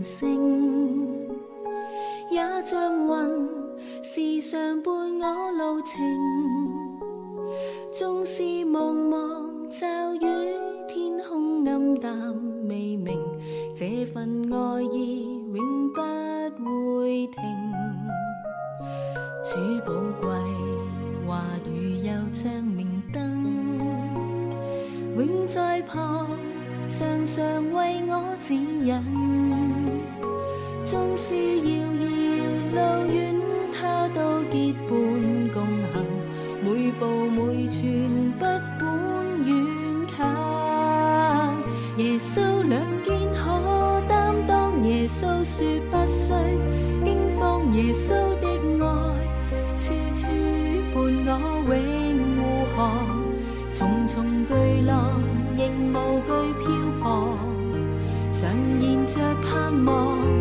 人聲，也像雲時常伴我路程。縱是茫茫驟雨，天空暗淡未明，這份愛意永不會停。主寶貴話語又像明燈，永在旁，常常為我指引。縱是遙遙路遠，他都結伴共行，每步每寸不管遠近。耶穌兩肩可擔當，耶穌說不需驚慌，耶穌的愛處處伴我永護航。重重巨浪亦無懼漂泊，常燃着盼望。